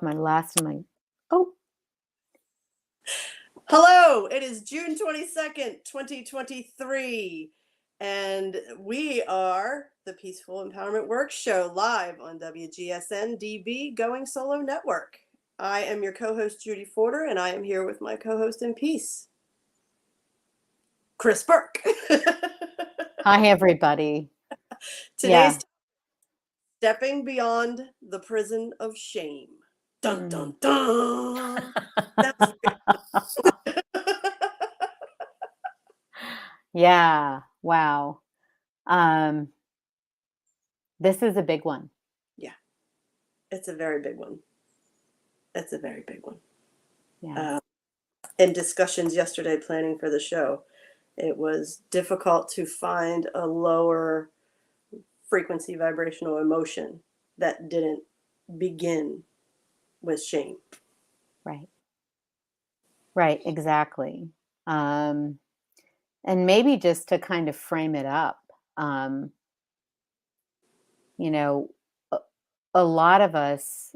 My last and my oh Hello, it is June 22nd, 2023, and we are the Peaceful Empowerment Work Show live on WGSN-DB Going Solo Network. I am your co-host, Judy Forder, and I am here with my co-host in peace, Kris Burke. Hi everybody. Today's stepping beyond the prison of shame. Dun dun dun. That's Yeah, wow. This is a big one. Yeah, it's a very big one. It's a very big one. Yeah. In discussions yesterday planning for the show, it was difficult to find a lower frequency vibrational emotion that didn't begin with shame. Right, exactly. And maybe just to kind of frame it up, you know, a lot of us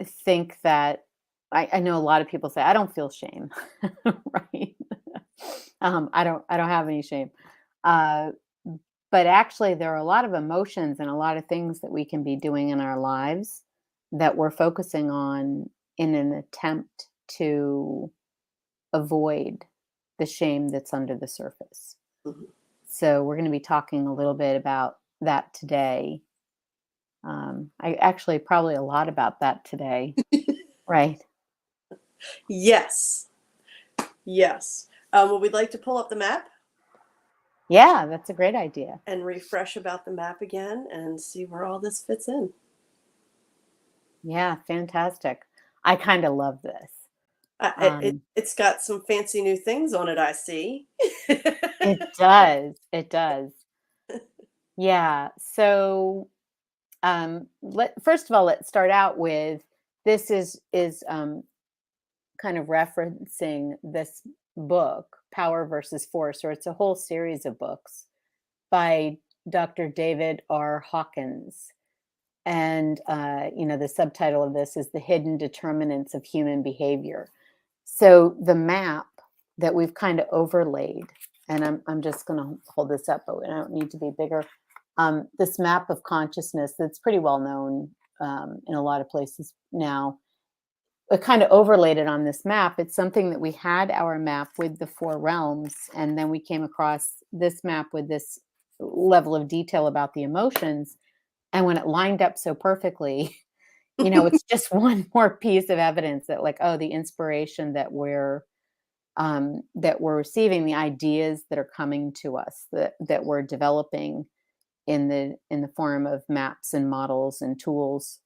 think that I know a lot of people say, I don't feel shame, right? I don't have any shame. Uh, but actually, there are a lot of emotions and a lot of things that we can be doing in our lives that we're focusing on in an attempt to avoid the shame that's under the surface. Mhm. So, we're going to be talking a little bit about that today. I actually probably a lot about that today, right? Yes. Yes. Would we like to pull up the map Yeah, that's a great idea. and refresh about the map again and see where all this fits in? Yeah, fantastic. I kind of love this. It's got some fancy new things on it, I see. It does. It does. Yeah. So, first of all, let's start out with this is kind of referencing this book, Power versus Force, or it's a whole series of books by Dr. David R. Hawkins. And the subtitle of this is The Hidden Determinants of Human Behavior. So the map that we've kind of overlaid, and I'm just going to hold this up, but I don't need to be bigger. This map of consciousness that's pretty well known in a lot of places now. I kind of overlaid it on this map. It's something that we had our map with the four realms, and then we came across this map with this level of detail about the emotions. And when it lined up so perfectly, it's just one more piece of evidence that, like, oh, the inspiration that we're receiving, the ideas that are coming to us, that we're developing in the form of maps and models and tools,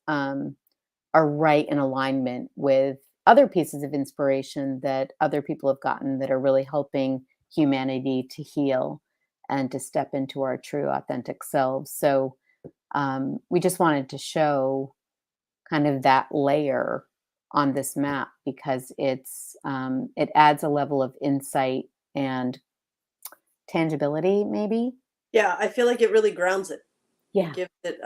are right in alignment with other pieces of inspiration that other people have gotten that are really helping humanity to heal and to step into our true authentic selves. So we just wanted to show kind of that layer on this map because it adds a level of insight and tangibility, maybe. Yeah, I feel like it really grounds it. Yeah. It gives it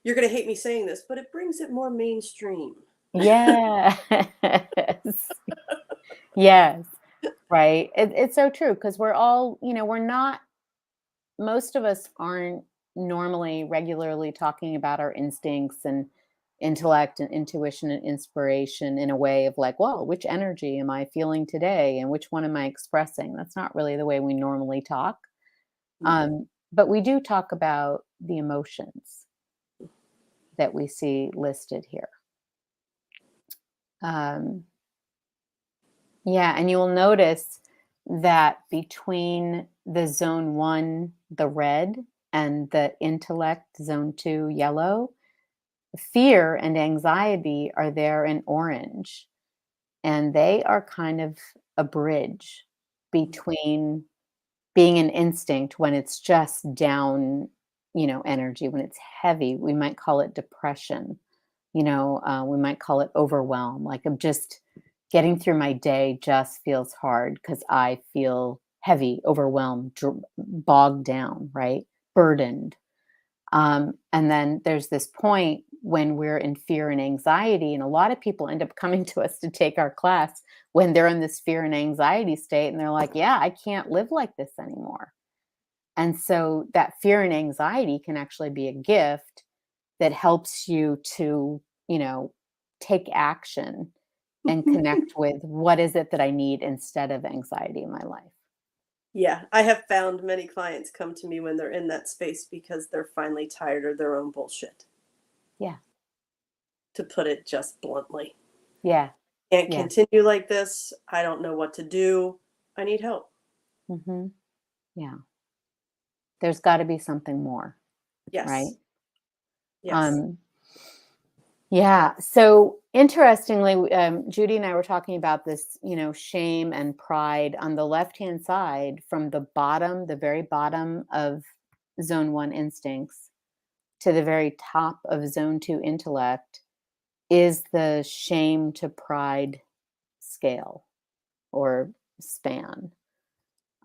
you're gonna hate me saying this, but it brings it more mainstream. Yes. Yes. Right. It's so true because we're all, we're not, most of us aren't normally regularly talking about our instincts and intellect and intuition and inspiration in a way of like, well, which energy am I feeling today and which one am I expressing? That's not really the way we normally talk. But we do talk about the emotions that we see listed here. Yeah, and you'll notice that between the zone 1, the red, and the intellect, zone 2, yellow, fear and anxiety are there in orange. And they are kind of a bridge between being an instinct when it's just down, energy, when it's heavy. We might call it depression. We might call it overwhelm. Like, I'm just getting through my day just feels hard because I feel heavy, overwhelmed, bogged down, right? Burdened. And then there's this point when we're in fear and anxiety, and a lot of people end up coming to us to take our class when they're in this fear and anxiety state, and they're like, yeah, I can't live like this anymore. And so that fear and anxiety can actually be a gift that helps you to, take action and connect with what is it that I need instead of anxiety in my life. Yeah, I have found many clients come to me when they're in that space because they're finally tired of their own bullshit, Yeah. to put it just bluntly. Yeah. Can't Yeah. continue like this. I don't know what to do. I need help. Hmm. Yeah. There's got to be something more, right? Yes. Yes. Um, yeah. So interestingly, Judy and I were talking about this, shame and pride on the left-hand side from the bottom, the very bottom of zone one instincts to the very top of zone two intellect is the shame to pride scale or span.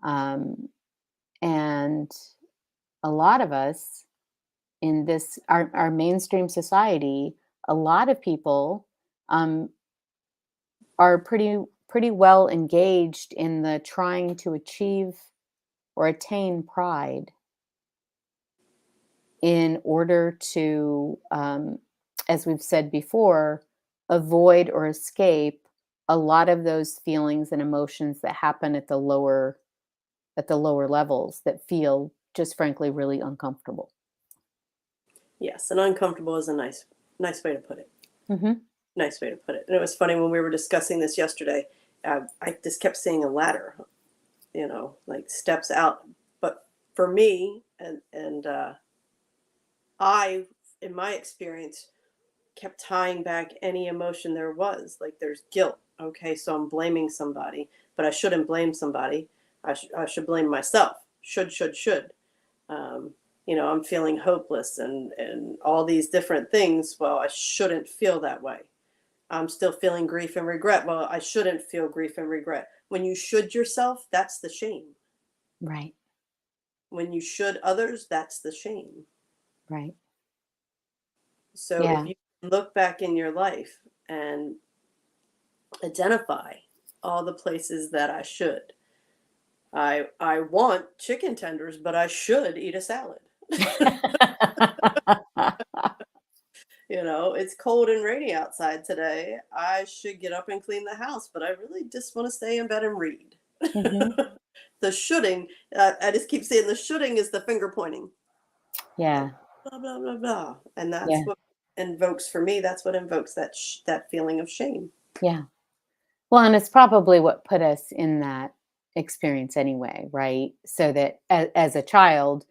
Um, and a lot of us in this our mainstream society, a lot of people um, are pretty well engaged in the trying to achieve or attain pride in order to, as we've said before, avoid or escape a lot of those feelings and emotions that happen at the lower levels that feel just frankly really uncomfortable. Yes. And uncomfortable is a nice way to put it. Hmm. Nice way to put it. And it was funny when we were discussing this yesterday. I just kept seeing a ladder, like steps out. But for me, and I, in my experience, kept tying back any emotion there was. Like there's guilt. Okay, so I'm blaming somebody, but I shouldn't blame somebody. I should blame myself. Should. Um, I'm feeling hopeless and all these different things. Well, I shouldn't feel that way. I'm still feeling grief and regret. Well, I shouldn't feel grief and regret. When you should yourself, that's the shame. Right. When you should others, that's the shame. Right. So if Yeah. you look back in your life and identify all the places that I should. I want chicken tenders, but I should eat a salad. It's cold and rainy outside today. I should get up and clean the house, but I really just want to stay in bed and read. Hmm. The shoulding, I just keep saying the shoulding is the finger pointing. Like Yeah. blah blah blah blah, and that's Yeah. what invokes for me. That's what invokes that feeling of shame. Yeah. Well, and it's probably what put us in that experience anyway, right? So that as a child,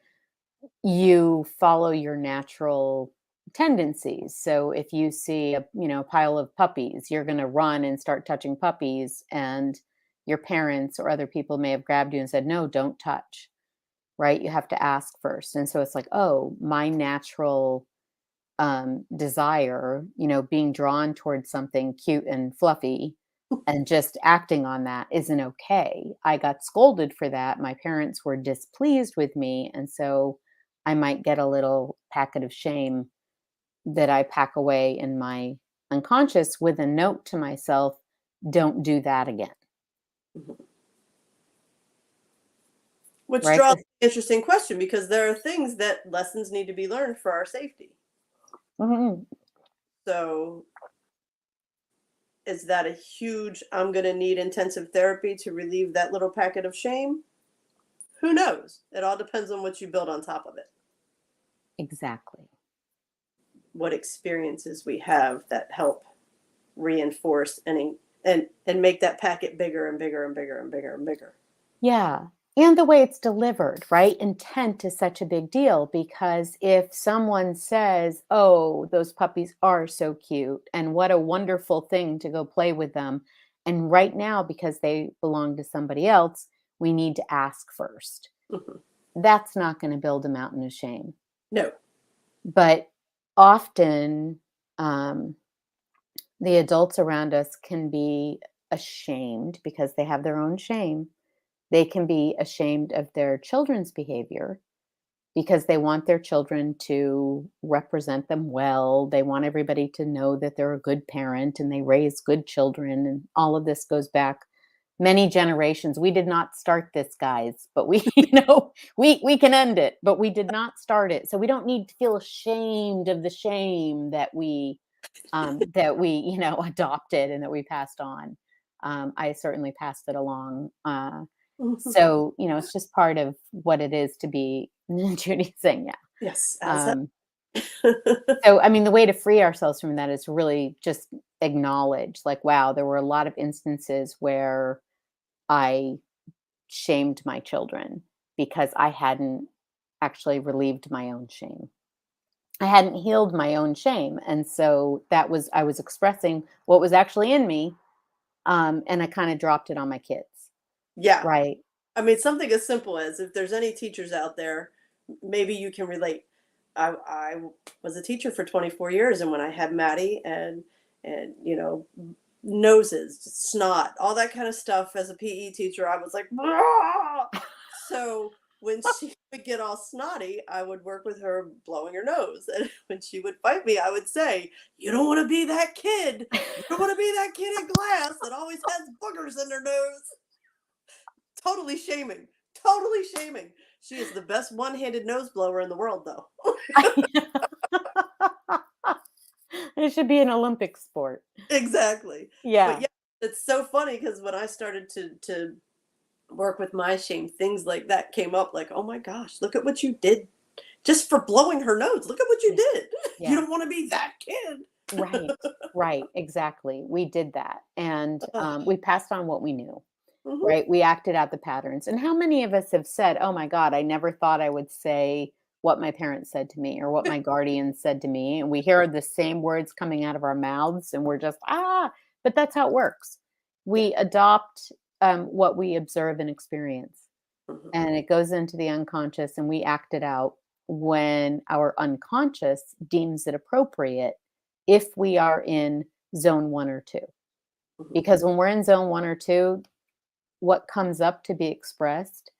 you follow your natural tendencies. So if you see a, pile of puppies, you're going to run and start touching puppies, and your parents or other people may have grabbed you and said, "No, don't touch." Right? You have to ask first. And so it's like, "Oh, my natural desire, being drawn towards something cute and fluffy and just acting on that isn't okay. I got scolded for that. My parents were displeased with me. And so I might get a little packet of shame that I pack away in my unconscious with a note to myself, don't do that again." Mhm. Which Right? draws an interesting question because there are things that lessons need to be learned for our safety. Mhm. So is that a huge, I'm going to need intensive therapy to relieve that little packet of shame? Who knows? It all depends on what you build on top of it. Exactly. What experiences we have that help reinforce and make that packet bigger and bigger and bigger and bigger and bigger. Yeah. And the way it's delivered, right? Intent is such a big deal because if someone says, "Oh, those puppies are so cute and what a wonderful thing to go play with them." And right now, because they belong to somebody else, we need to ask first. Mhm. That's not going to build a mountain of shame. No. But often, um, the adults around us can be ashamed because they have their own shame. They can be ashamed of their children's behavior because they want their children to represent them well. They want everybody to know that they're a good parent and they raise good children. And all of this goes back many generations. We did not start this, guys, but we, we can end it, but we did not start it. So we don't need to feel ashamed of the shame that we adopted and that we passed on. I certainly passed it along. So, it's just part of what it is to be Judy saying, yeah. Yes, Um, so, I mean, the way to free ourselves from that is to really just acknowledge, like, wow, there were a lot of instances where I shamed my children because I hadn't actually relieved my own shame. I hadn't healed my own shame. And so I was expressing what was actually in me. And I kind of dropped it on my kids. Yeah. Right. I mean, something as simple as, if there's any teachers out there, maybe you can relate. I was a teacher for 24 years, and when I had Maddie and noses, snot, all that kind of stuff as a PE teacher, I was like, "Rah!" So when she would get all snotty, I would work with her blowing her nose, and when she would fight me, I would say, "You don't want to be that kid. You don't want to be that kid in class that always has boogers in their nose." Totally shaming. Totally shaming. She is the best one-handed nose blower in the world, though. It should be an Olympic sport. Exactly. But Yeah. yeah, it's so funny because when I started to work with my shame, things like that came up, like, oh my gosh, look at what you did just for blowing her nose. Look at what you Yeah. did. You Yeah. don't want to be that kid. Right. Right. Exactly. We did that. And we passed on what we knew. Mhm. Right? We acted out the patterns. And how many of us have said, "Oh my God, I never thought I would say what my parents said to me or what my guardian said to me." And we hear the same words coming out of our mouths and we're just, but that's how it works. Yeah. We adopt what we observe and experience, Mhm. and it goes into the unconscious, and we act it out when our unconscious deems it appropriate if we are in zone 1 or 2. Mhm. Because when we're in zone 1 or 2, what comes up to be expressed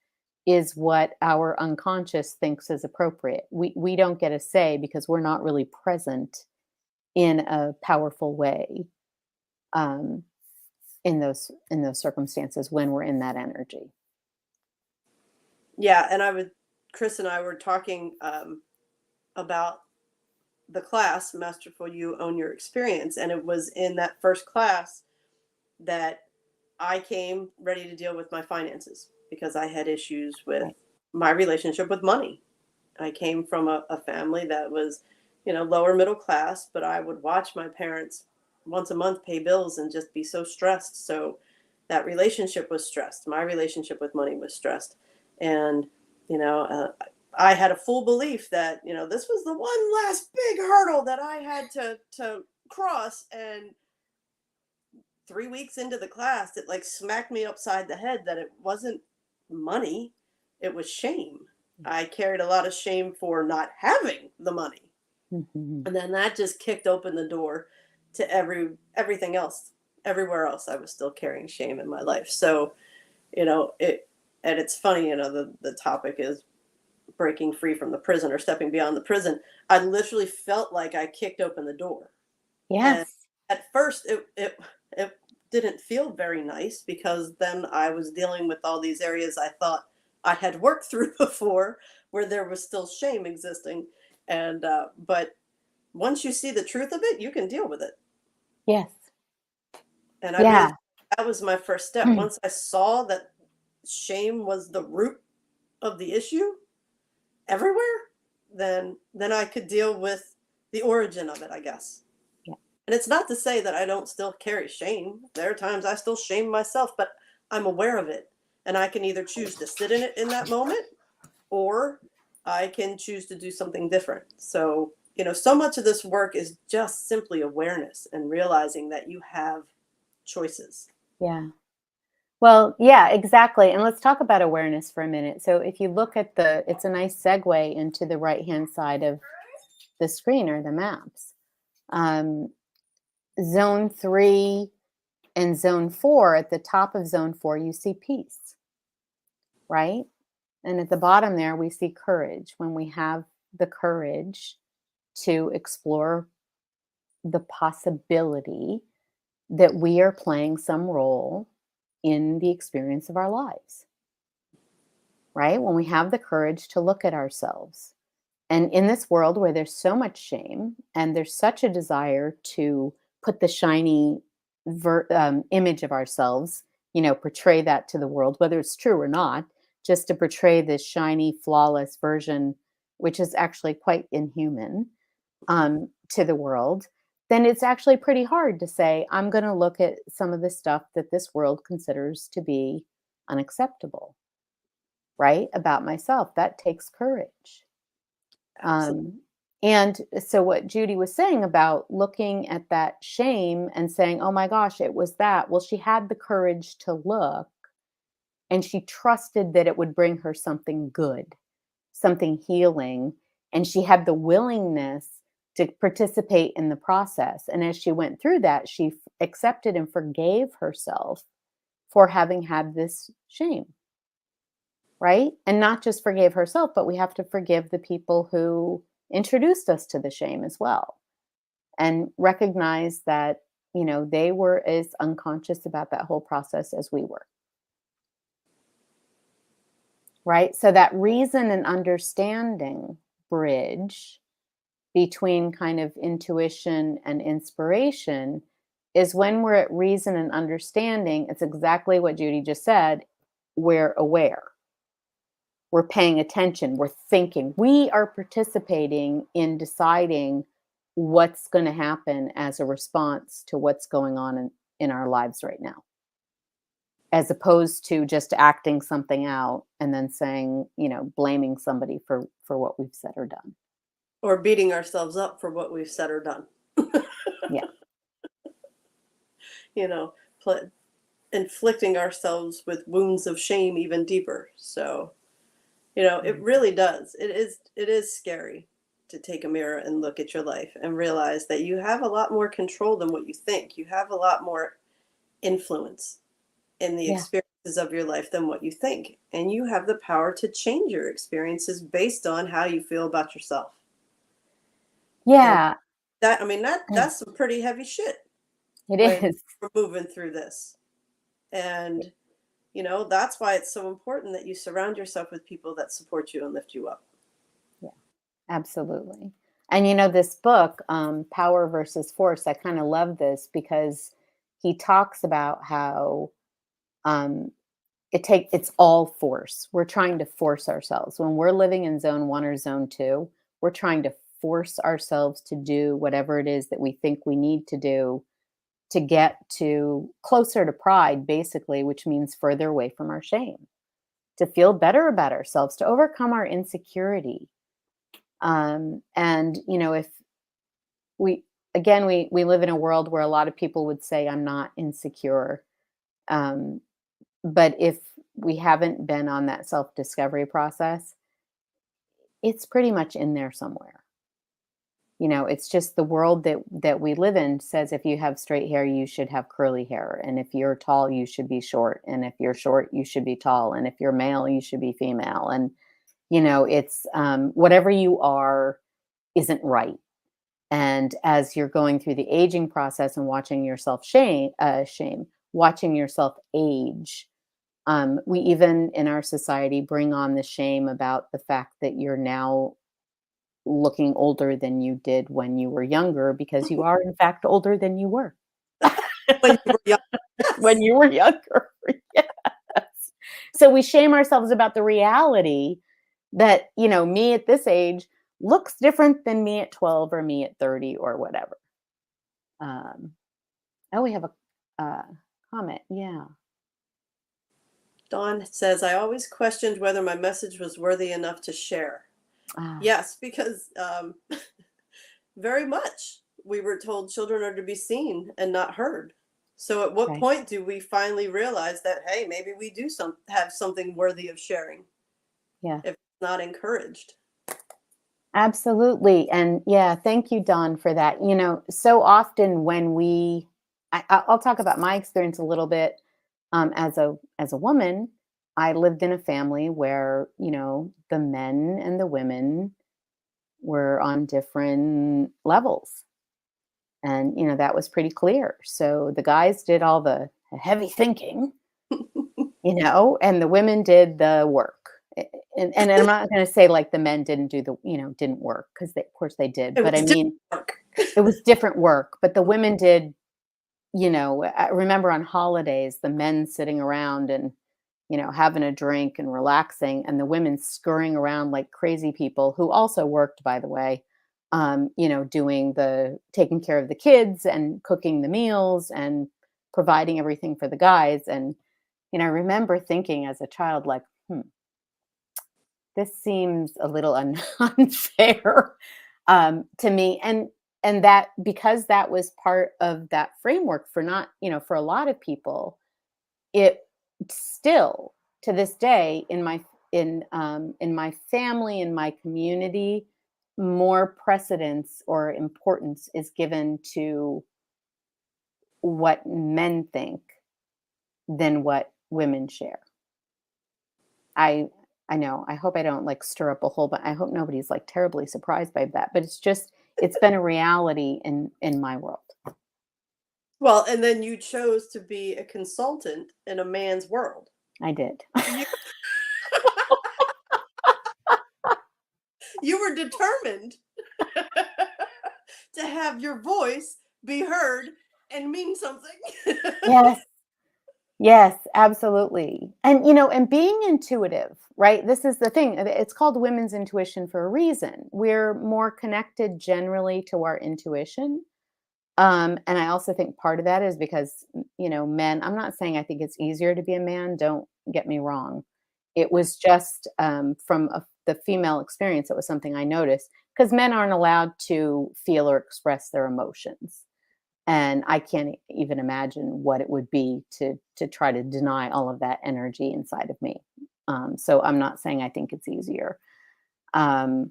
is what our unconscious thinks is appropriate. We don't get a say because we're not really present in a powerful way um, in those circumstances when we're in that energy. Yeah, and Kris and I were talking about the class, Masterful You, Own Your Experience. And it was in that first class that I came ready to deal with my finances because I had issues with Right. my relationship with money. I came from a family that was, lower middle class, but I would watch my parents once a month pay bills and just be so stressed. So that relationship was stressed. My relationship with money was stressed. And, you know, uh, I had a full belief that, this was the one last big hurdle that I had to cross. And 3 weeks into the class, it like smacked me upside the head that it wasn't money, it was shame. I carried a lot of shame for not having the money. Mhm. And then that just kicked open the door to everything else. Everywhere else I was still carrying shame in my life. So, it and it's funny, the topic is breaking free from the prison or stepping beyond the prison. I literally felt like I kicked open the door. And Yes. at first it didn't feel very nice because then I was dealing with all these areas I thought I had worked through before where there was still shame existing. And but once you see the truth of it, you can deal with it. Yes. And I really Yeah. that was my first step. Once I saw that shame was the root of the issue everywhere, then I could deal with the origin of it, I guess. Yeah. And it's not to say that I don't still carry shame. There are times I still shame myself, but I'm aware of it. And I can either choose to sit in it in that moment or I can choose to do something different. So, so much of this work is just simply awareness and realizing that you have choices. Yeah. Well, yeah, exactly. And let's talk about awareness for a minute. So if you look at it's a nice segue into the right-hand side of the screen or the maps. Um, Zone 3 and zone 4, at the top of zone 4, you see peace, right? And at the bottom there, we see courage. When we have the courage to explore the possibility that we are playing some role in the experience of our lives, right? When we have the courage to look at ourselves. And in this world where there's so much shame and there's such a desire to put the shiny image of ourselves, portray that to the world, whether it's true or not, just to portray this shiny, flawless version, which is actually quite inhuman, to the world, then it's actually pretty hard to say, I'm going to look at some of the stuff that this world considers to be unacceptable, right? About myself. That takes courage. Absolutely. And so, what Judy was saying about looking at that shame and saying, oh my gosh, it was that. Well, she had the courage to look and she trusted that it would bring her something good, something healing. And she had the willingness to participate in the process. And as she went through that, she accepted and forgave herself for having had this shame. Right? And not just forgave herself, but we have to forgive the people who introduced us to the shame as well. And recognize that, they were as unconscious about that whole process as we were. Right? So that reason and understanding bridge between kind of intuition and inspiration is when we're at reason and understanding, it's exactly what Judy just said, we're aware. We're paying attention, we're thinking, we are participating in deciding what's going to happen as a response to what's going on in our lives right now, as opposed to just acting something out and then saying, blaming somebody for what we've said or done. Or beating ourselves up for what we've said or done. Yeah. You know, inflicting ourselves with wounds of shame even deeper. So, it really does. It is scary to take a mirror and look at your life and realize that you have a lot more control than what you think. You have a lot more influence in the Yeah. experiences of your life than what you think. And you have the power to change your experiences based on how you feel about yourself. And Yeah. that's some pretty heavy shit It when is. we're moving through this. And that's why it's so important that you surround yourself with people that support you and lift you up. Yeah, absolutely. And this book, Power versus Force, I kind of love this because he talks about how um, it's all force. We're trying to force ourselves. When we're living in zone 1 or zone 2, we're trying to force ourselves to do whatever it is that we think we need to do to get to closer to pride, basically, which means further away from our shame, to feel better about ourselves, to overcome our insecurity. And if we again we live in a world where a lot of people would say I'm not insecure, um, but if we haven't been on that self-discovery process, it's pretty much in there somewhere. It's just the world that we live in says if you have straight hair, you should have curly hair. And if you're tall, you should be short. And if you're short, you should be tall. And if you're male, you should be female. And, it's whatever you are isn't right. And as you're going through the aging process and watching yourself watching yourself age, we even in our society bring on the shame about the fact that you're now looking older than you did when you were younger, because you are in fact older than you were When you were young. when you were younger. Yes. So we shame ourselves about the reality that, me at this age looks different than me at 12 or me at 30 or whatever. Um, oh, we have a comment. Yeah. Dawn says, I always questioned whether my message was worthy enough to share. Ah, Yes, because very much we were told children are to be seen and not heard. So at what right. point do we finally realize that, hey, maybe we do have something worthy of sharing Yeah. if it's not encouraged? Absolutely. And yeah, thank you, Dawn, for that. So often when I'll talk about my experience a little bit as a woman. I lived in a family where, the men and the women were on different levels. And, that was pretty clear. So the guys did all the heavy thinking, and the women did the work. And I'm not going to say like the men didn't do didn't work, because of course they did. It But I was different mean, work. it was different work. But the women did, I remember on holidays, the men sitting around and, having a drink and relaxing, and the women scurrying around like crazy people who also worked, by the way, doing taking care of the kids and cooking the meals and providing everything for the guys. And, I remember thinking as a child, like, this seems a little unfair to me. And that, because that was part of that framework for not, for a lot of people, it still to this day in my family, in my community, more precedence or importance is given to what men think than what women share. I I know. I hope I don't like stir up a whole but I hope nobody's like terribly surprised by that, but it's been a reality in my world. Well, and then you chose to be a consultant in a man's world. I did. You you were determined to have your voice be heard and mean something. Yes. Yes, absolutely. And being intuitive, right? This is the thing. It's called women's intuition for a reason. We're more connected generally to our intuition. And I also think part of that is because, men, I'm not saying I think it's easier to be a man, don't get me wrong. It was just from the female experience, it was something I noticed, because men aren't allowed to feel or express their emotions. And I can't even imagine what it would be to try to deny all of that energy inside of me. So I'm not saying I think it's easier. Um,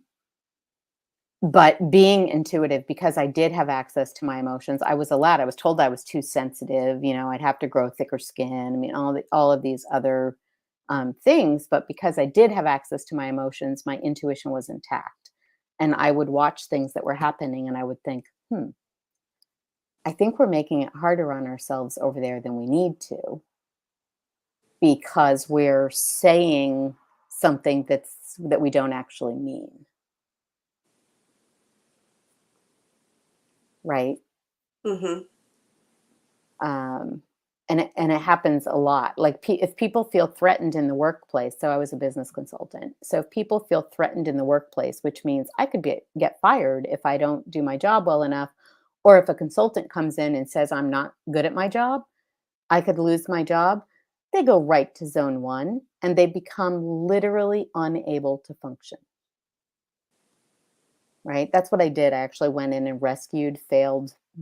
but being intuitive, because I did have access to my emotions, I was allowed. I was told I was too sensitive. I'd have to grow thicker skin. I mean, all of these other things. But because I did have access to my emotions, my intuition was intact, and I would watch things that were happening, and I would think, I think we're making it harder on ourselves over there than we need to, because we're saying something that we don't actually mean, right? Hmm. Um, and it happens a lot. Like if people feel threatened in the workplace, so I was a business consultant. So if people feel threatened in the workplace, which means I could get fired if I don't do my job well enough, or if a consultant comes in and says I'm not good at my job, I could lose my job. They go right to zone 1 and they become literally unable to function. Right? That's what I did. I actually went in and rescued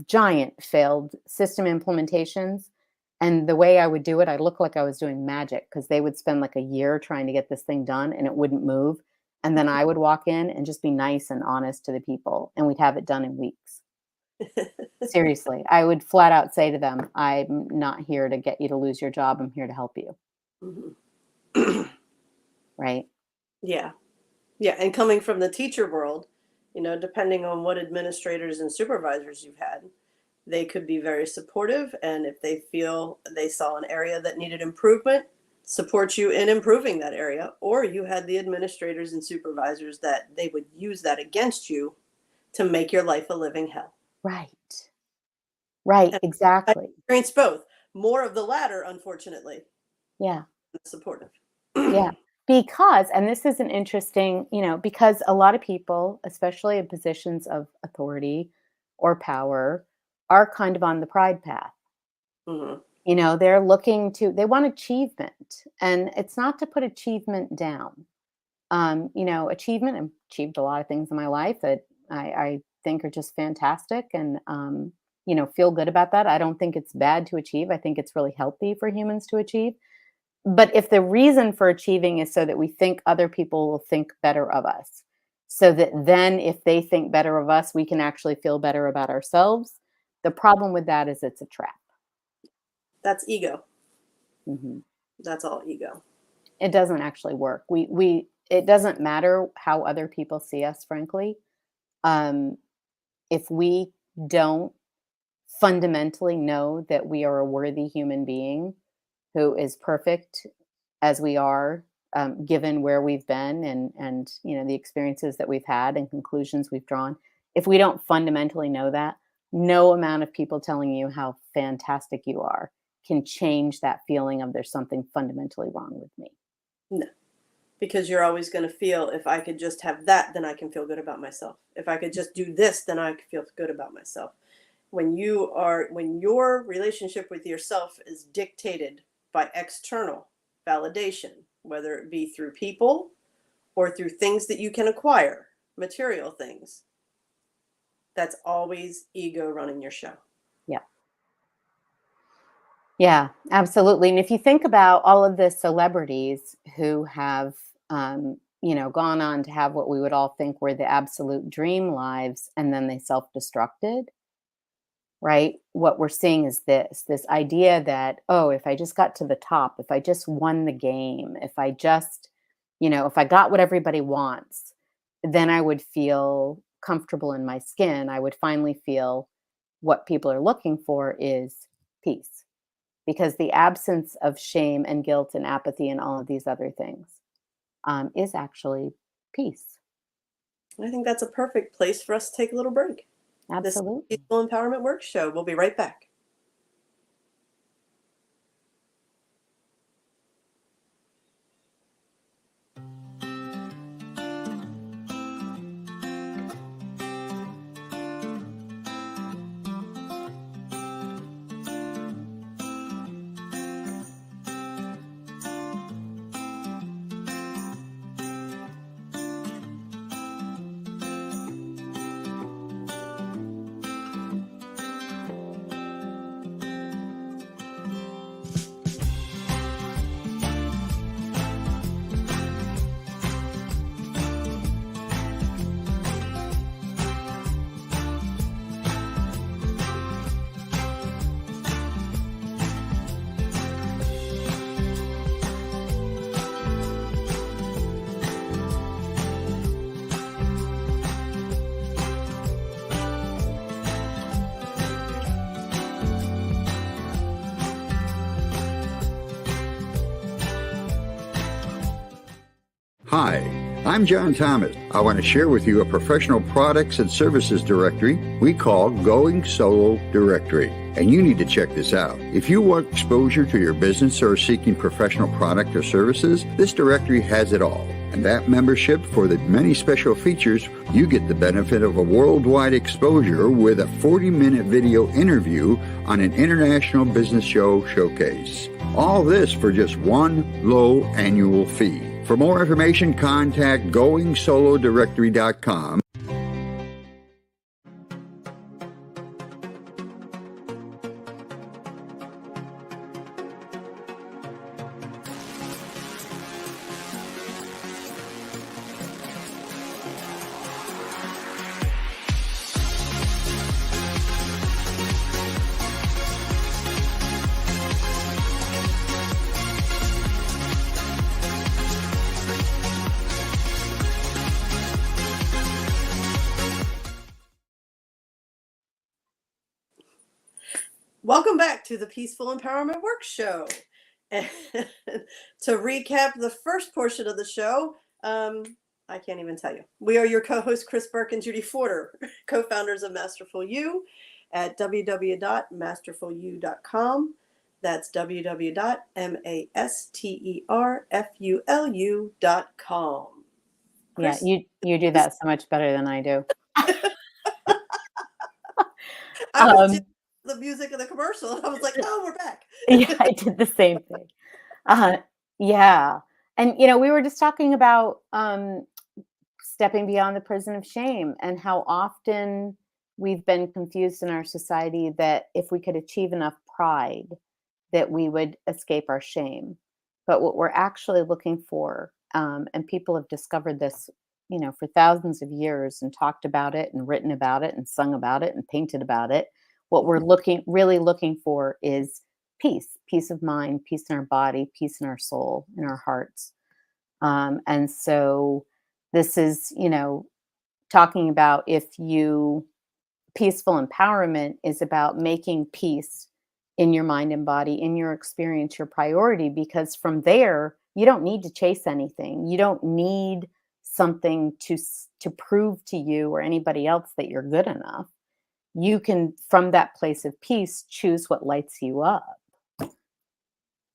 giant failed system implementations. And the way I would do it, I looked like I was doing magic, because they would spend like a year trying to get this thing done and it wouldn't move. And then I would walk in and just be nice and honest to the people, and we'd have it done in weeks. Seriously, I would flat out say to them, I'm not here to get you to lose your job. I'm here to help you. Right? Yeah. Yeah. And coming from the teacher world, depending on what administrators and supervisors you've had, they could be very supportive. And if they feel they saw an area that needed improvement, support you in improving that area. Or you had the administrators and supervisors that they would use that against you to make your life a living hell. Right. Right. And I Exactly. experienced both. More of the latter, unfortunately, Yeah. than supportive. Yeah. Because, and this is an interesting, because a lot of people, especially in positions of authority or power, are kind of on the pride path. Hmm. They want achievement. And it's not to put achievement down. Achievement, I've achieved a lot of things in my life that I think are just fantastic, and, feel good about that. I don't think it's bad to achieve. I think it's really healthy for humans to achieve. But if the reason for achieving is so that we think other people will think better of us, so that then if they think better of us, we can actually feel better about ourselves, the problem with that is it's a trap. That's ego. Mhm. That's all ego. It doesn't actually work. It doesn't matter how other people see us, frankly. Um, if we don't fundamentally know that we are a worthy human being who is perfect as we are, given where we've been and the experiences that we've had and conclusions we've drawn. If we don't fundamentally know that, no amount of people telling you how fantastic you are can change that feeling of there's something fundamentally wrong with me. No, because you're always going to feel if I could just have that, then I can feel good about myself. If I could just do this, then I could feel good about myself. When your relationship with yourself is dictated by external validation, whether it be through people or through things that you can acquire, material things, that's always ego running your show. Yeah. Yeah, absolutely. And if you think about all of the celebrities who have, gone on to have what we would all think were the absolute dream lives, and then they self-destructed, right? What we're seeing is this idea that, oh, if I just got to the top, if I just won the game, if I just, if I got what everybody wants, then I would feel comfortable in my skin. I would finally feel what people are looking for is peace, because the absence of shame and guilt and apathy and all of these other things is actually peace. I think that's a perfect place for us to take a little break. This is the Absolutely. Peaceful Empowerment Work Show. We'll be right back. Hi, I'm John Thomas. I want to share with you a professional products and services directory we call Going Solo Directory. And you need to check this out. If you want exposure to your business or are seeking professional product or services, this directory has it all. And that membership, for the many special features, you get the benefit of a worldwide exposure with a 40-minute video interview on an international business show showcase. All this for just one low annual fee. For more information, contact GoingSoloDirectory.com. Welcome back to the Peaceful Empowerment Work Show. And to recap the first portion of the show, I can't even tell you. We are your co-hosts, Kris, Burke, and Judy Forder, co-founders of Masterful U at www.masterfulu.com. That's www.masterfulu.com. Yeah, you do that so much better than I do. I was doing the music of the commercial, and I was like, "Oh, we're back." Yeah, I did the same thing. Yeah, and we were just talking about stepping beyond the prison of shame and how often we've been confused in our society that if we could achieve enough pride, that we would escape our shame. But what we're actually looking for, and people have discovered this, for thousands of years and talked about it and written about it and sung about it and painted about it. What we're really looking for is peace of mind, peace in our body, peace in our soul, in our hearts. And so this is, talking about peaceful empowerment is about making peace in your mind and body, in your experience, your priority, because from there, you don't need to chase anything. You don't need something to prove to you or anybody else that you're good enough. You can, from that place of peace, choose what lights you up.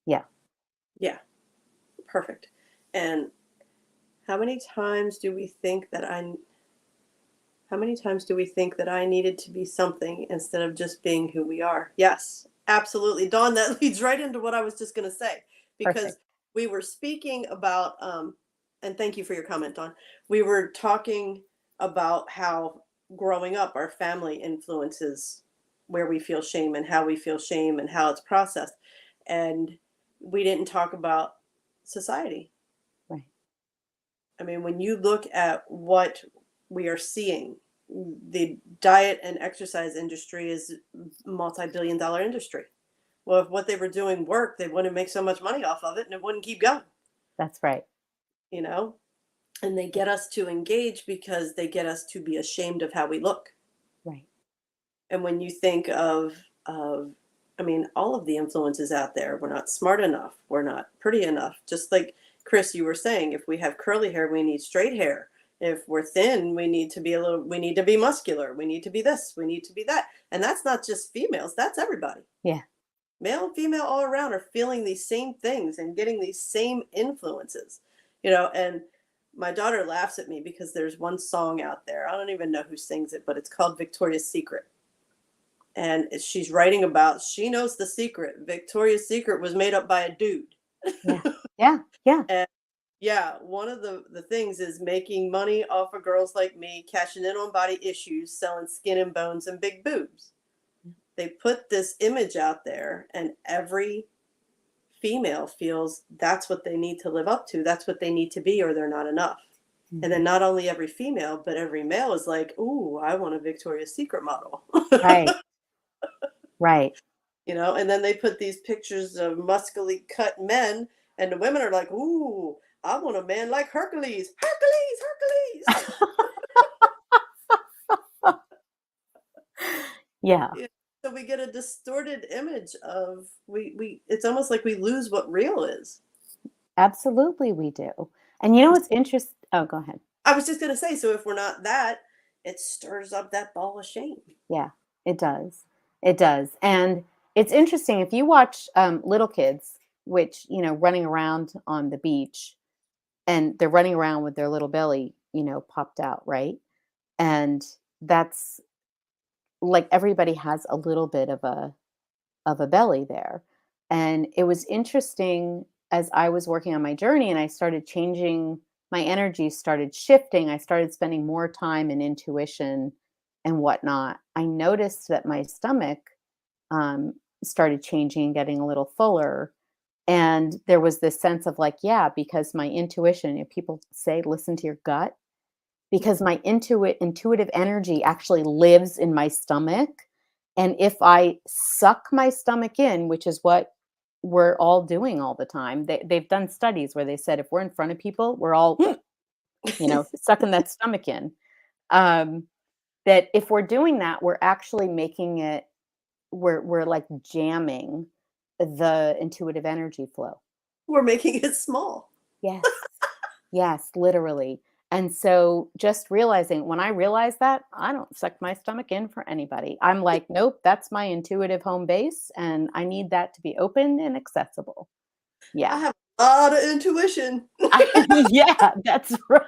Yeah. Yeah. Perfect. And how many times do we think that I needed to be something instead of just being who we are? Yes, absolutely. Dawn, that leads right into what I was just going to say, because Perfect. we were speaking about, and thank you for your comment, Dawn. We were talking about how growing up, our family influences where we feel shame and how we feel shame and how it's processed. And we didn't talk about society. Right. I mean, when you look at what we are seeing, the diet and exercise industry is a multi-billion-dollar industry. Well, if what they were doing worked, they wouldn't make so much money off of it and it wouldn't keep going, That's right. you know? And they get us to engage because they get us to be ashamed of how we look. Right. And when you think of I mean, all of the influences out there, we're not smart enough, we're not pretty enough. Just like Kris, you were saying, if we have curly hair, we need straight hair. If we're thin, we need to be muscular. We need to be this, we need to be that. And that's not just females, that's everybody. Yeah. Male and female all around are feeling these same things and getting these same influences, and my daughter laughs at me because there's one song out there. I don't even know who sings it, but it's called Victoria's Secret. And she's writing about, she knows the secret. Victoria's Secret was made up by a dude. Yeah. Yeah. Yeah. And yeah, one of the things is making money off of girls like me, cashing in on body issues, selling skin and bones and big boobs. They put this image out there, and every female feels that's what they need to live up to. That's what they need to be, or they're not enough. Mm-hmm. And then not only every female, but every male is like, ooh, I want a Victoria's Secret model. Right. Right. And then they put these pictures of muscly cut men, and the women are like, ooh, I want a man like Hercules. Hercules. Yeah. So we get a distorted image of we it's almost like we lose what real is. Absolutely, we do. And you know what's interesting? Oh, go ahead. I was just going to say, so if we're not that, it stirs up that ball of shame. Yeah, it does. It does. And it's interesting if you watch little kids, which, running around on the beach, and they're running around with their little belly, popped out, right? And that's like everybody has a little bit of a belly there. And it was interesting as I was working on my journey and I started changing, my energy started shifting. I started spending more time in intuition and whatnot. I noticed that my stomach started changing and getting a little fuller. And there was this sense of like, yeah, because my intuition, people say, listen to your gut, because my intuitive energy actually lives in my stomach. And if I suck my stomach in, which is what we're all doing all the time, they've done studies where they said if we're in front of people, we're all, sucking that stomach in. That if we're doing that, we're actually making it, we're like jamming the intuitive energy flow. We're making it small. Yes. Yes, literally. And so just realizing, when I realize that, I don't suck my stomach in for anybody. I'm like, nope, that's my intuitive home base, and I need that to be open and accessible. I Yeah. have a lot of intuition. Yeah, that's right.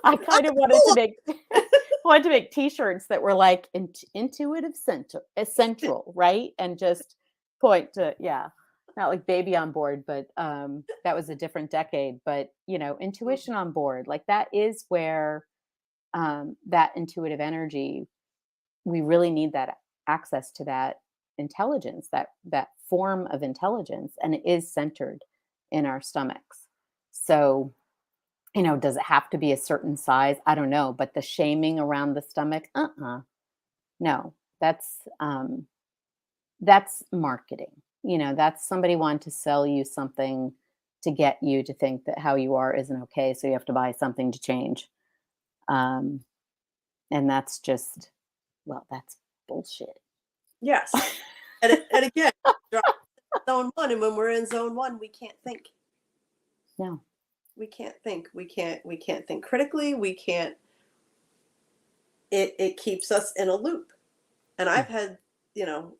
I kind of wanted to make t-shirts that were like intuitive central, right? And just point to, not like baby on board, but that was a different decade. But intuition on board, like that is where that intuitive energy, we really need that access to that intelligence, that form of intelligence, and it is centered in our stomachs. So, does it have to be a certain size? I don't know, but the shaming around the stomach, no, That's marketing. That's somebody wanting to sell you something to get you to think that how you are isn't okay, so you have to buy something to change. Um, and that's just, well, that's bullshit. Yes. And again, drop zone one, and when we're in zone one, we can't think. No. We can't think. We can't think critically. We can't. It keeps us in a loop. And I've had,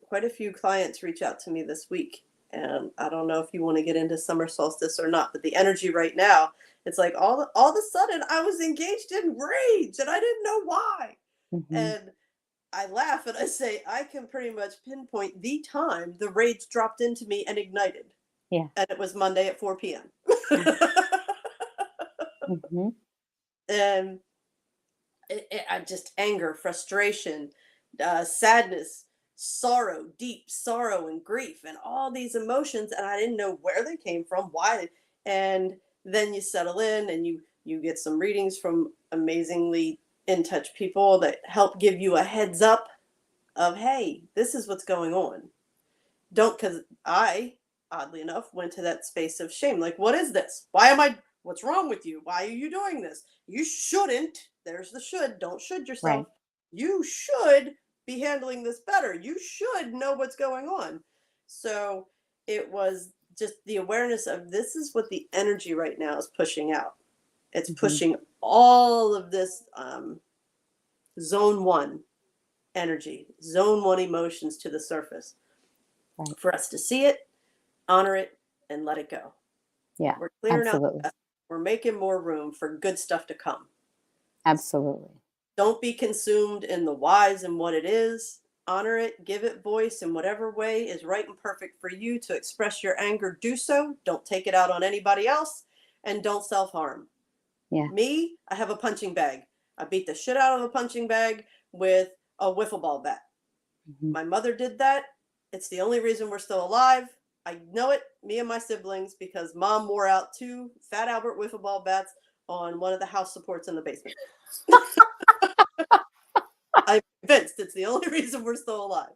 quite a few clients reach out to me this week. And I don't know if you want to get into summer solstice or not, but the energy right now, it's like all of a sudden I was engaged in rage and I didn't know why. Mhm. And I laugh and I say, I can pretty much pinpoint the time the rage dropped into me and ignited. Yeah. And it was Monday at 4 p.m. Mhm. And I just anger, frustration, sadness, sorrow, deep sorrow and grief, and all these emotions, and I didn't know where they came from, why. And then you settle in, and you get some readings from amazingly in touch people that help give you a heads up of, hey, this is what's going on. Don't, because I, oddly enough, went to that space of shame. Like, what is this? What's wrong with you? Why are you doing this? You shouldn't. There's the should. Don't should yourself. Right. You should be handling this better. You should know what's going on. So it was just the awareness of, this is what the energy right now is pushing out. It's Mhm. pushing all of this zone one energy, zone one emotions to the surface. Right. For us to see it, honor it, and let it go. Yeah. We're clearing out. Absolutely. We're making more room for good stuff to come. Absolutely. Don't be consumed in the whys and what it is. Honor it, give it voice in whatever way is right and perfect for you to express your anger. Do so. Don't take it out on anybody else, and don't self-harm. Yeah. Me, I have a punching bag. I beat the shit out of a punching bag with a wiffle ball bat. Mhm. My mother did that. It's the only reason we're still alive. I know it, me and my siblings, because mom wore out 2 Fat Albert wiffle ball bats on one of the house supports in the basement. I'm convinced it's the only reason we're still alive.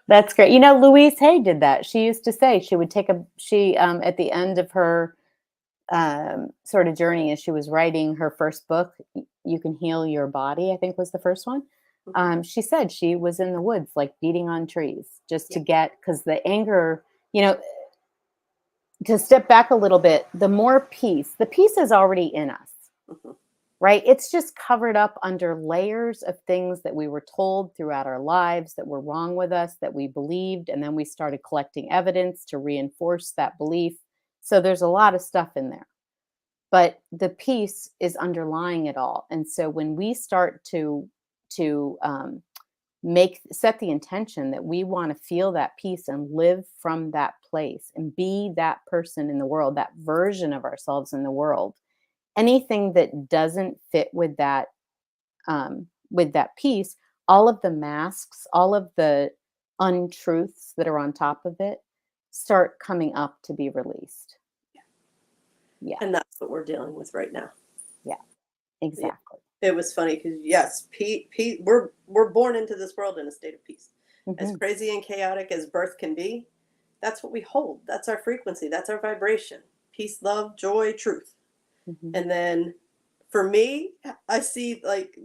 That's great. Louise Hay did that. She used to say she would take at the end of her sort of journey as she was writing her first book, You Can Heal Your Body, I think was the first one. She said she was in the woods, like beating on trees just to get, because the anger, to step back a little bit, the peace is already in us, right? It's just covered up under layers of things that we were told throughout our lives that were wrong with us, that we believed, and then we started collecting evidence to reinforce that belief. So there's a lot of stuff in there, but the peace is underlying it all. And so when we start to set the intention that we want to feel that peace and live from that place and be that person in the world, that version of ourselves in the world, anything that doesn't fit with that peace, all of the masks, all of the untruths that are on top of it start coming up to be released. Yeah. And that's what we're dealing with right now. Yeah, exactly. It was funny because, yes, we're born into this world in a state of peace. As crazy and chaotic as birth can be, that's what we hold. That's our frequency. That's our vibration. Peace, love, joy, truth. And then for me, I see like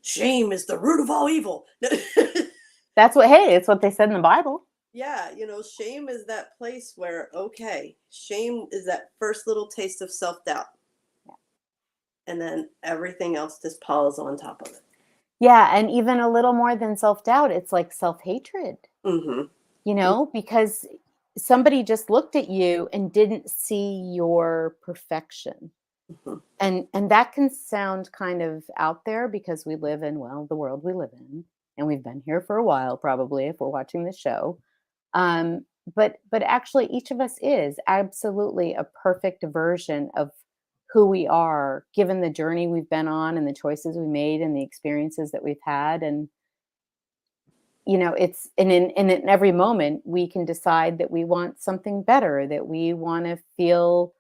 shame is the root of all evil. It's what they said in the Bible. Yeah, shame is that place where, okay, shame is that first little taste of self-doubt. Yeah. And then everything else just piles on top of it. Yeah, and even a little more than self-doubt, it's like self-hatred. Because somebody just looked at you and didn't see your perfection. And that can sound kind of out there because we live in, the world we live in, and we've been here for a while, probably, if we're watching the show. But actually each of us is absolutely a perfect version of who we are, given the journey we've been on and the choices we made and the experiences that we've had. And, it's in every moment we can decide that we want something better, that we want to feel,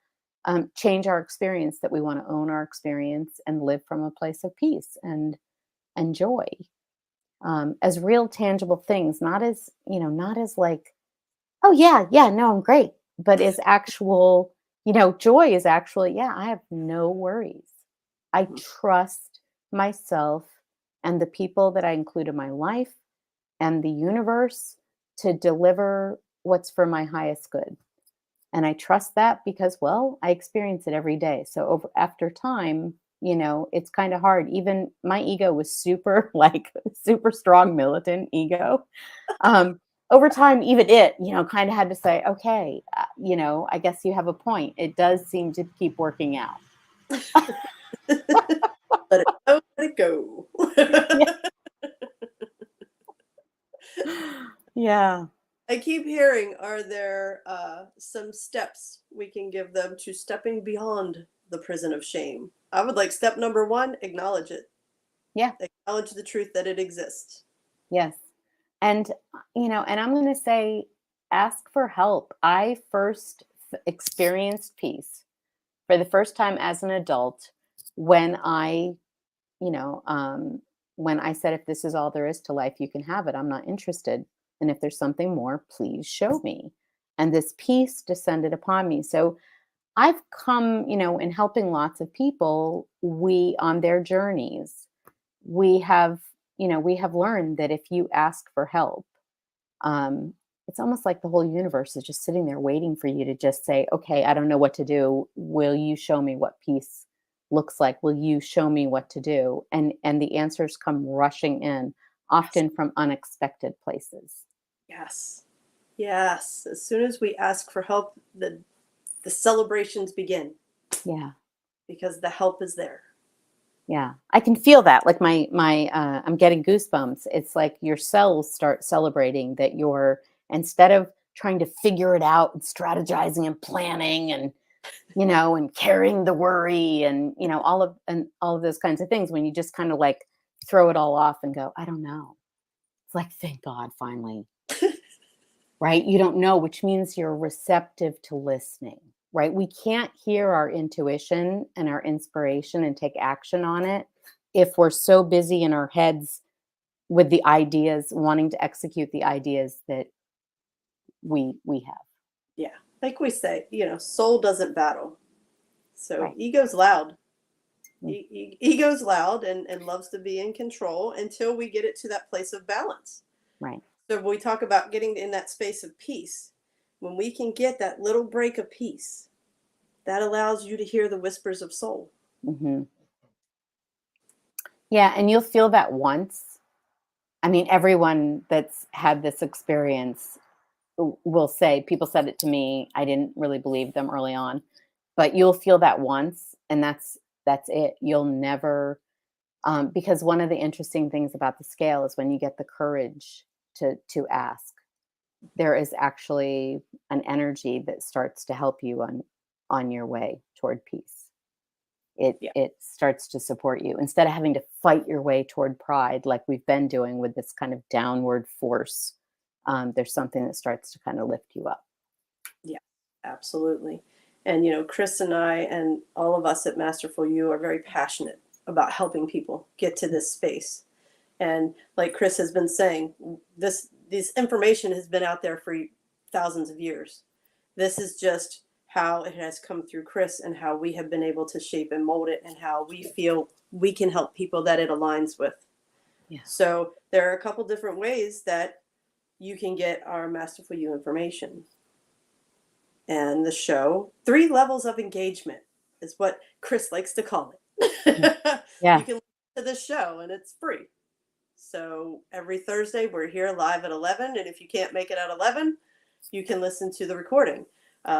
change our experience, that we want to own our experience and live from a place of peace and joy. as real tangible things, not as, not as like, oh yeah, yeah, no, I'm great, but as actual, joy is actually, yeah, I have no worries. I Mhm. trust myself and the people that I include in my life and the universe to deliver what's for my highest good. And I trust that because, well, I experience it every day. So after time, it's kind of hard. Even my ego was super, like super strong militant ego. Over time, even it, kind of had to say, okay, I guess you have a point. It does seem to keep working out. Let it go, let it go. Yeah. Yeah. I keep hearing, are there some steps we can give them to stepping beyond the prison of shame? I would like step number one, acknowledge it. Yeah. Acknowledge the truth that it exists. Yes. And, and I'm going to say, ask for help. I first experienced peace for the first time as an adult when you know, um, when I said, if this is all there is to life, you can have it. I'm not interested. And if there's something more, please show me. And this peace descended upon me. So I've come, in helping lots of people, on their journeys, we have, we have learned that if you ask for help, um, it's almost like the whole universe is just sitting there waiting for you to just say, okay, I don't know what to do. Will you show me what peace looks like? Will you show me what to do? And the answers come rushing in, Yes. often from unexpected places. Yes. Yes. As soon as we ask for help, the celebrations begin Yeah. because the help is there. Yeah. I can feel that. Like I'm getting goosebumps. It's like your cells start celebrating that instead of trying to figure it out and strategizing and planning and and carrying the worry and all of those kinds of things, when you just kind of like throw it all off and go, I don't know. It's like, thank God, finally. Right? You don't know, which means you're receptive to listening. Right? We can't hear our intuition and our inspiration and take action on it if we're so busy in our heads with the ideas, wanting to execute the ideas that we have. Yeah. Like we say, soul doesn't battle. So Right. ego's loud. Mm. Ego's loud and loves to be in control until we get it to that place of balance. Right. So when we talk about getting in that space of peace, when we can get that little break of peace, that allows you to hear the whispers of soul. Hmm. Yeah. And you'll feel that once. I mean, everyone that's had this experience will say, people said it to me. I didn't really believe them early on, but you'll feel that once, and that's it. You'll never, because one of the interesting things about the scale is when you get the courage to ask, there is actually an energy that starts to help you on your way toward peace. Yeah. It starts to support you instead of having to fight your way toward pride like we've been doing with this kind of downward force. There's something that starts to kind of lift you up. Yeah, absolutely. And Kris and I and all of us at Masterful U are very passionate about helping people get to this space. And like Kris has been saying, this information has been out there for thousands of years. This is just how it has come through Kris and how we have been able to shape and mold it and how we feel we can help people that it aligns with. Yeah. So there are a couple different ways that you can get our Masterful U information. And the show, 3 levels of engagement is what Kris likes to call it. Yeah. You can listen to this show and it's free. So every Thursday we're here live at 11. And if you can't make it at 11, you can listen to the recording.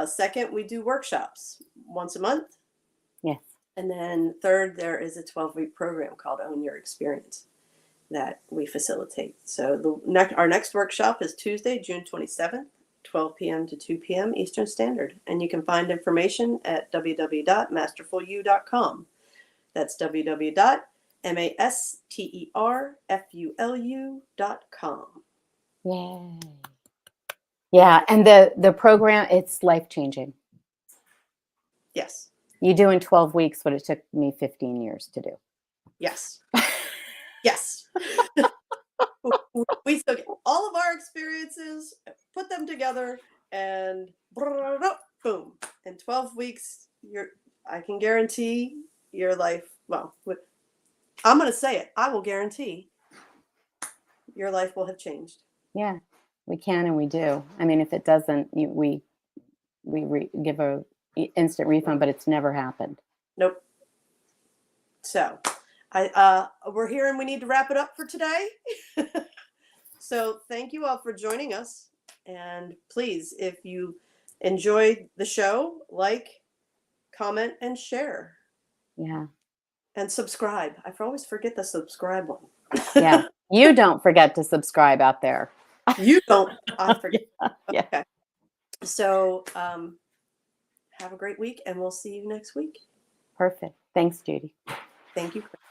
Second, we do workshops once a month. Yes. And then third, there is a 12-week program called Own Your Experience that we facilitate. So our next workshop is Tuesday, June 27th. 12 p.m. to 2 p.m. Eastern Standard. And you can find information at www.masterfulu.com. That's www.masterfulu.com. Yay. Yeah. And the program, it's life-changing. Yes. You do in 12 weeks what it took me 15 years to do. Yes. Yes. finances, put them together, and boom. In 12 weeks, I can guarantee your life. Well, I'm going to say it. I will guarantee your life will have changed. Yeah, we can and we do. I mean, if it doesn't, we give a instant refund, but it's never happened. Nope. So, we're here and we need to wrap it up for today. So, thank you all for joining us. And please, if you enjoyed the show, like, comment, and share. Yeah. And subscribe. I always forget the subscribe one. Yeah. You don't forget to subscribe out there. You don't. I forget. Yeah. Okay. So, have a great week, and we'll see you next week. Perfect. Thanks, Judy. Thank you, Kris.